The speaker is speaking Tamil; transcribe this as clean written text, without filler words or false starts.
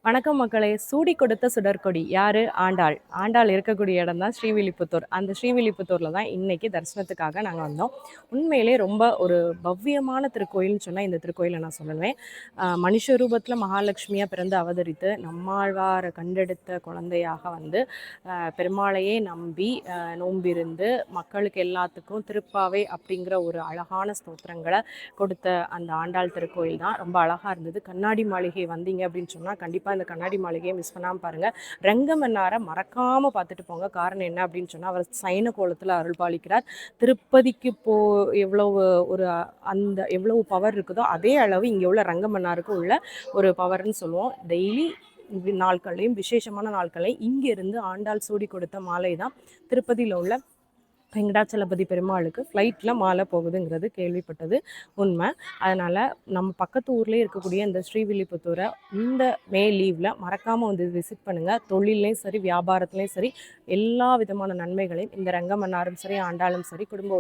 வணக்கம் மக்களே. சூடி கொடுத்த சுடற்கொடி யாரு? ஆண்டாள். ஆண்டாள் இருக்கக்கூடிய இடம் தான் ஸ்ரீவில்லிபுத்தூர். அந்த ஸ்ரீவில்லிபுத்தூர்ல தான் இன்னைக்கு தரிசனத்துக்காக நாங்கள் வந்தோம். உண்மையிலே ரொம்ப ஒரு பவ்யமான திருக்கோயில்னு சொன்னால் இந்த கோயிலை நான் சொல்லுவேன். மனுஷ ரூபத்தில் மகாலட்சுமியாக பிறந்து அவதரித்து நம்மாழ்வாரை கண்டெடுத்த குழந்தையாக வந்து பெருமாளையே நம்பி நோம்பிருந்து மக்களுக்கு எல்லாத்துக்கும் திருப்பாவை அப்படிங்கிற ஒரு அழகான ஸ்தோத்திரங்களை கொடுத்த அந்த ஆண்டாள் திருக்கோயில் தான் ரொம்ப அழகாக இருந்தது. கண்ணாடி மாளிகை வந்தீங்க அப்படின்னு சொன்னால் கண்டிப்பாக இந்த கண்ணாடி மாளிகையை மிஸ் பண்ணாமல் பாருங்கள். ரங்கமன்னாரை மறக்காமல் பார்த்துட்டு போங்க. காரணம் என்ன அப்படின்னு சொன்னால் அவர் சைன கோலத்தில் அருள் பாலிக்கிறார். திருப்பதிக்கு எவ்வளவு ஒரு அந்த எவ்வளவு பவர் இருக்குதோ அதே அளவு இங்கே உள்ள ரங்கமன்னாருக்கு உள்ள ஒரு பவர்னு சொல்லுவோம். டெய்லி நாட்களையும் விசேஷமான நாட்களையும் இங்கிருந்து ஆண்டாள் சூடி கொடுத்த மாலை தான் திருப்பதியில் உள்ள வெங்கடாச்சலபதி பெருமாளுக்கு ஃப்ளைட்டில் மாலை போகுதுங்கிறது கேள்விப்பட்டது உண்மை. அதனால் நம்ம பக்கத்து ஊர்லேயே இருக்கக்கூடிய இந்த ஸ்ரீவில்லிபுத்தூரை இந்த மே லீவில் மறக்காமல் வந்து விசிட் பண்ணுங்கள். தொழிலையும் சரி வியாபாரத்துலேயும் சரி எல்லா விதமான நன்மைகளையும் இந்த ரங்கமன்னாரும் சரி ஆண்டாலும் சரி குடும்ப